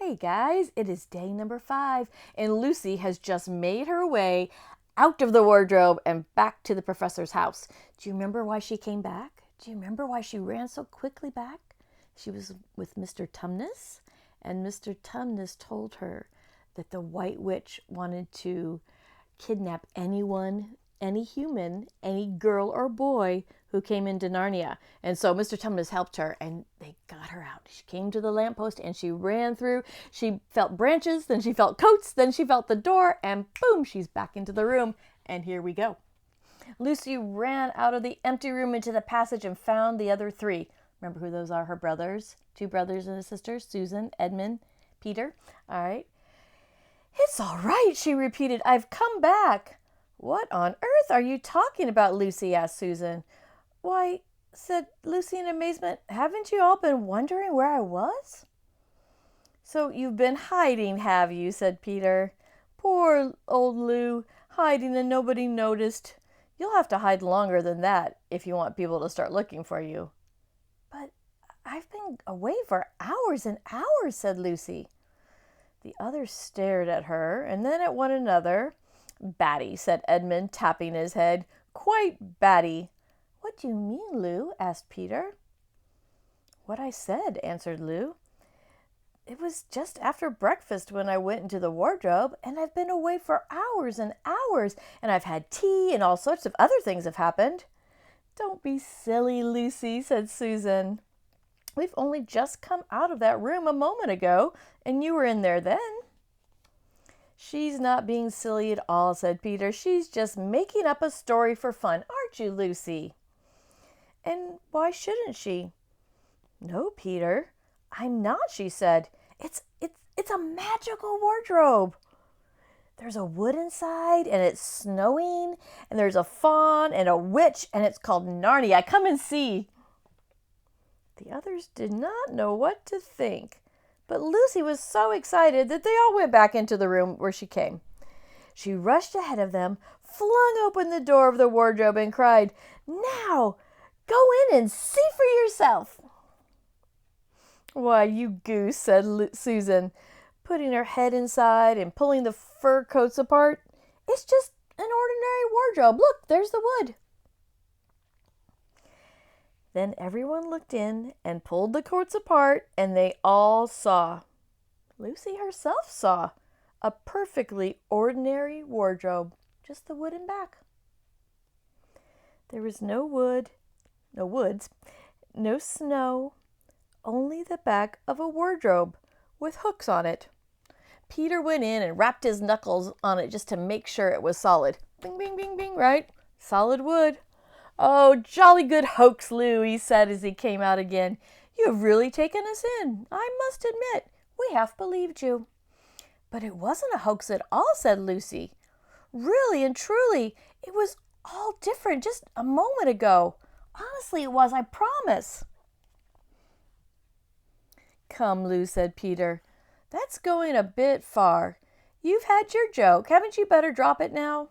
Hey guys, it is day number 5, and Lucy has just made her way out of the wardrobe and back to the professor's house. Do you remember why she came back? Do you remember why she ran so quickly back? She was with Mr. Tumnus, and Mr. Tumnus told her that the White Witch wanted to kidnap anyone, any human, any girl or boy who came into Narnia. And so Mr. Tumnus helped her and they got her out. She came to the lamppost and she ran through. She felt branches, then she felt coats, then she felt the door, and boom, she's back into the room. And here we go. Lucy ran out of the empty room into the passage and found the other 3. Remember who those are? Her brothers, 2 brothers and a sister, Susan, Edmund, Peter. All right. It's all right, she repeated. I've come back. What on earth are you talking about, Lucy? Asked Susan. Why, said Lucy in amazement, haven't you all been wondering where I was? So you've been hiding, have you? Said Peter. Poor old Lou, hiding and nobody noticed. You'll have to hide longer than that if you want people to start looking for you. But I've been away for hours and hours, said Lucy. The others stared at her and then at one another. Batty, said Edmund, tapping his head. Quite batty. What do you mean, Lou? Asked Peter. What I said, answered Lou. It was just after breakfast when I went into the wardrobe, and I've been away for hours and hours, and I've had tea and all sorts of other things have happened. Don't be silly, Lucy, said Susan. We've only just come out of that room a moment ago, and you were in there then. She's not being silly at all, said Peter. She's just making up a story for fun, aren't you, Lucy? And why shouldn't she? No, Peter, I'm not, she said. It's a magical wardrobe. There's a wood inside, and it's snowing, and there's a faun and a witch, and it's called Narnia. Come and see. The others did not know what to think, but Lucy was so excited that they all went back into the room where she came. She rushed ahead of them, flung open the door of the wardrobe, and cried, Now, go in and see for yourself. Why, you goose, said Susan, putting her head inside and pulling the fur coats apart. It's just an ordinary wardrobe. Look, there's the wood. Then everyone looked in and pulled the coats apart, and they all saw, Lucy herself saw, a perfectly ordinary wardrobe, just the wooden back. There was no woods, no snow, only the back of a wardrobe with hooks on it. Peter went in and rapped his knuckles on it just to make sure it was solid. Bing, bing, bing, bing, right? Solid wood. Oh, jolly good hoax, Lou, he said as he came out again. You have really taken us in. I must admit, we half believed you. But it wasn't a hoax at all, said Lucy. Really and truly, it was all different just a moment ago. Honestly, it was, I promise. Come, Lou, said Peter. That's going a bit far. You've had your joke. Haven't you better drop it now?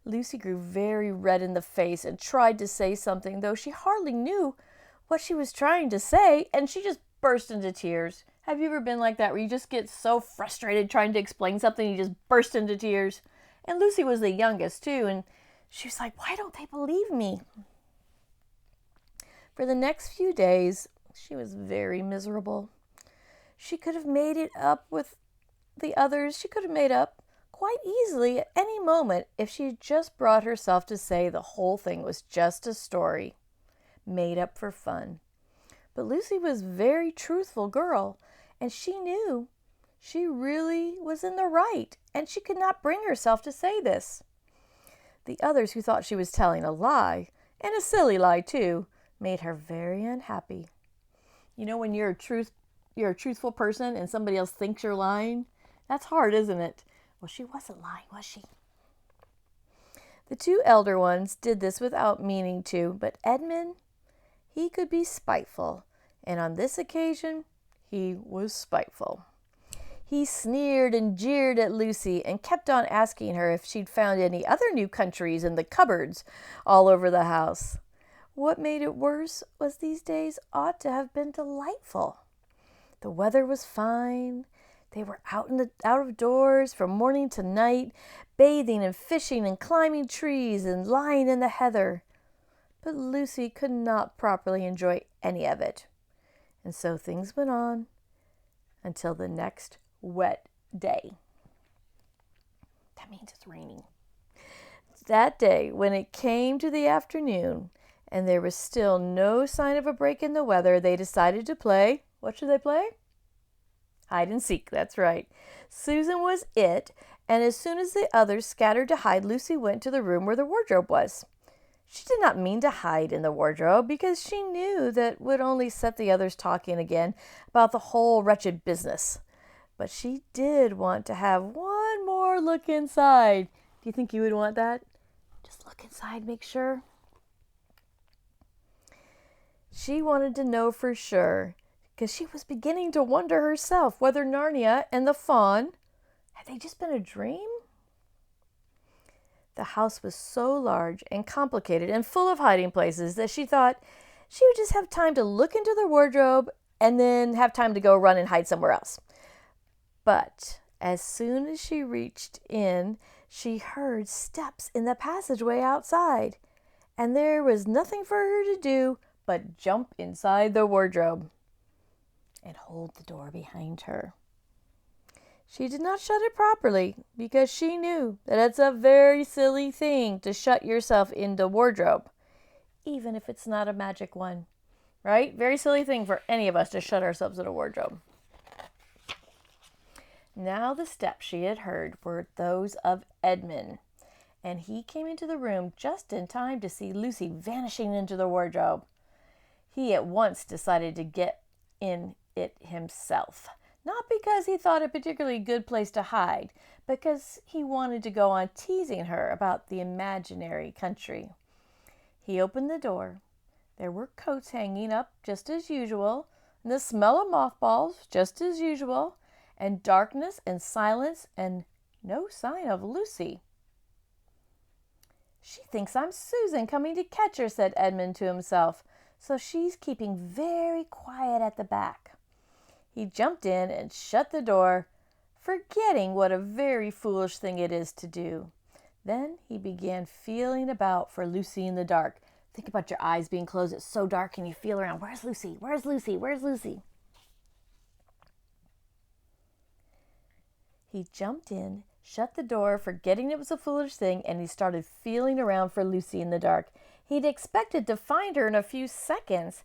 Lucy grew very red in the face and tried to say something, though she hardly knew what she was trying to say, and she just burst into tears. Have you ever been like that, where you just get so frustrated trying to explain something, you just burst into tears? And Lucy was the youngest, too, and she was like, why don't they believe me? For the next few days, she was very miserable. She could have made it up with the others. She could have made up quite easily at any moment if she had just brought herself to say the whole thing was just a story, made up for fun. But Lucy was a very truthful girl, and she knew she really was in the right, and she could not bring herself to say this. The others, who thought she was telling a lie, and a silly lie too, made her very unhappy. You know, when you're a truthful person and somebody else thinks you're lying, that's hard, isn't it? Well, she wasn't lying, was she? The 2 elder ones did this without meaning to, but Edmund, he could be spiteful, and on this occasion, he was spiteful. He sneered and jeered at Lucy and kept on asking her if she'd found any other new countries in the cupboards all over the house. What made it worse was these days ought to have been delightful. The weather was fine. They were out of doors from morning to night, bathing and fishing and climbing trees and lying in the heather. But Lucy could not properly enjoy any of it. And so things went on until the next wet day. That means it's raining. That day, when it came to the afternoon and there was still no sign of a break in the weather, they decided to play. What should they play? Hide and seek, that's right. Susan was it, and as soon as the others scattered to hide, Lucy went to the room where the wardrobe was. She did not mean to hide in the wardrobe because she knew that would only set the others talking again about the whole wretched business. But she did want to have one more look inside. Do you think you would want that? Just look inside, make sure. She wanted to know for sure, because she was beginning to wonder herself whether Narnia and the fawn, had they just been a dream? The house was so large and complicated and full of hiding places that she thought she would just have time to look into the wardrobe and then have time to go run and hide somewhere else. But as soon as she reached in, she heard steps in the passageway outside, and there was nothing for her to do but jump inside the wardrobe and hold the door behind her. She did not shut it properly because she knew that it's a very silly thing to shut yourself in the wardrobe, even if it's not a magic one, right? Very silly thing for any of us to shut ourselves in a wardrobe. Now the steps she had heard were those of Edmund, and he came into the room just in time to see Lucy vanishing into the wardrobe. He at once decided to get in it himself, not because he thought it a particularly good place to hide, but because he wanted to go on teasing her about the imaginary country. He opened the door. There were coats hanging up just as usual, and the smell of mothballs just as usual, and darkness and silence and no sign of Lucy. "She thinks I'm Susan coming to catch her," said Edmund to himself, "so she's keeping very quiet at the back." He jumped in and shut the door, forgetting what a very foolish thing it is to do. Then he began feeling about for Lucy in the dark. Think about your eyes being closed. It's so dark and you feel around. Where's Lucy? Where's Lucy? Where's Lucy? He jumped in, shut the door, forgetting it was a foolish thing, and he started feeling around for Lucy in the dark. He'd expected to find her in a few seconds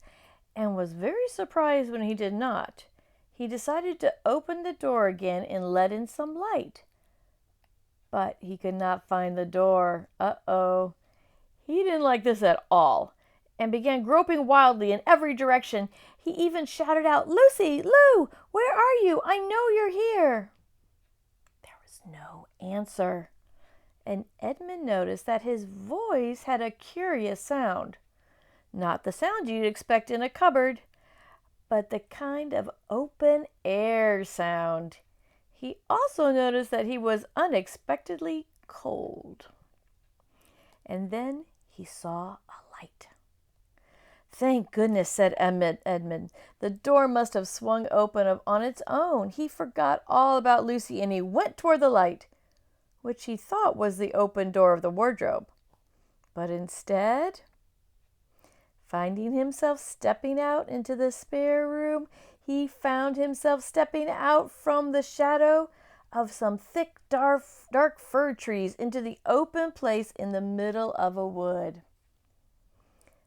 and was very surprised when he did not. He decided to open the door again and let in some light. But he could not find the door. Uh-oh. He didn't like this at all and began groping wildly in every direction. He even shouted out, "Lucy, Lou, where are you? I know you're here." There was no answer, and Edmund noticed that his voice had a curious sound. Not the sound you'd expect in a cupboard, but the kind of open air sound. He also noticed that he was unexpectedly cold. And then he saw a light. "Thank goodness," said Edmund. "The door must have swung open on its own." He forgot all about Lucy and he went toward the light, which he thought was the open door of the wardrobe. But instead, finding himself stepping out into the spare room, he found himself stepping out from the shadow of some thick, dark fir trees into the open place in the middle of a wood.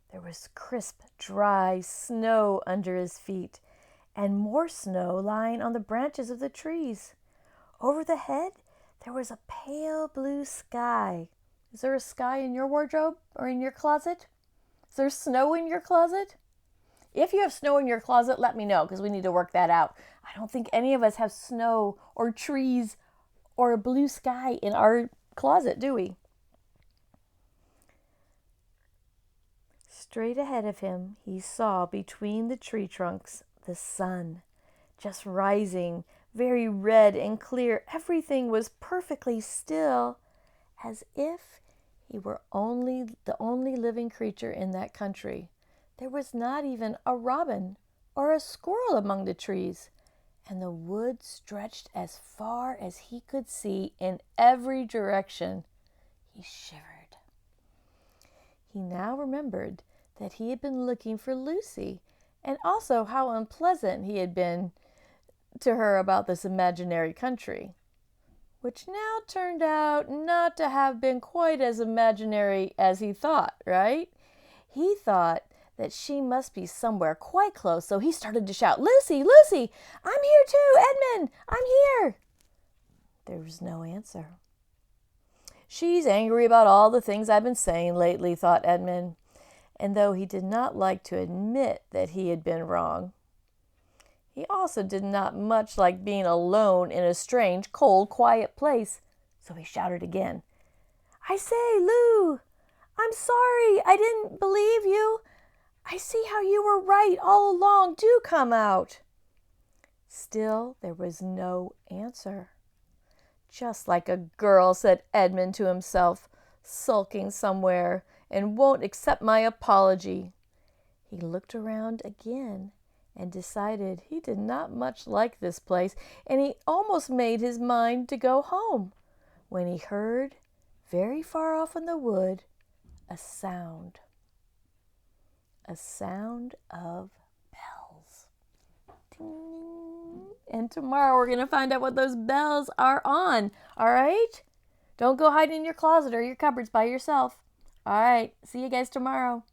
There was crisp, dry snow under his feet, and more snow lying on the branches of the trees. Over the head, there was a pale blue sky. Is there a sky in your wardrobe or in your closet? Is there snow in your closet? If you have snow in your closet, let me know, because we need to work that out. I don't think any of us have snow or trees or a blue sky in our closet, do we? Straight ahead of him, he saw between the tree trunks the sun, just rising, very red and clear. Everything was perfectly still, as if he were the only living creature in that country. There was not even a robin or a squirrel among the trees. and the wood stretched as far as he could see in every direction. He shivered. He now remembered that he had been looking for Lucy, and also how unpleasant he had been to her about this imaginary country, which now turned out not to have been quite as imaginary as he thought, right? He thought that she must be somewhere quite close, so he started to shout, "Lucy, Lucy, I'm here too, Edmund, I'm here." There was no answer. "She's angry about all the things I've been saying lately," thought Edmund, and though he did not like to admit that he had been wrong, he also did not much like being alone in a strange, cold, quiet place, so he shouted again, "I say, Lou, I'm sorry, I didn't believe you. I see how you were right all along. Do come out." Still, there was no answer. "Just like a girl," said Edmund to himself, "sulking somewhere and won't accept my apology." He looked around again and decided he did not much like this place, and he almost made his mind to go home when he heard, very far off in the wood, a sound of bells. Ding. And tomorrow we're going to find out what those bells are on. All right? Don't go hide in your closet or your cupboards by yourself. All right. See you guys tomorrow.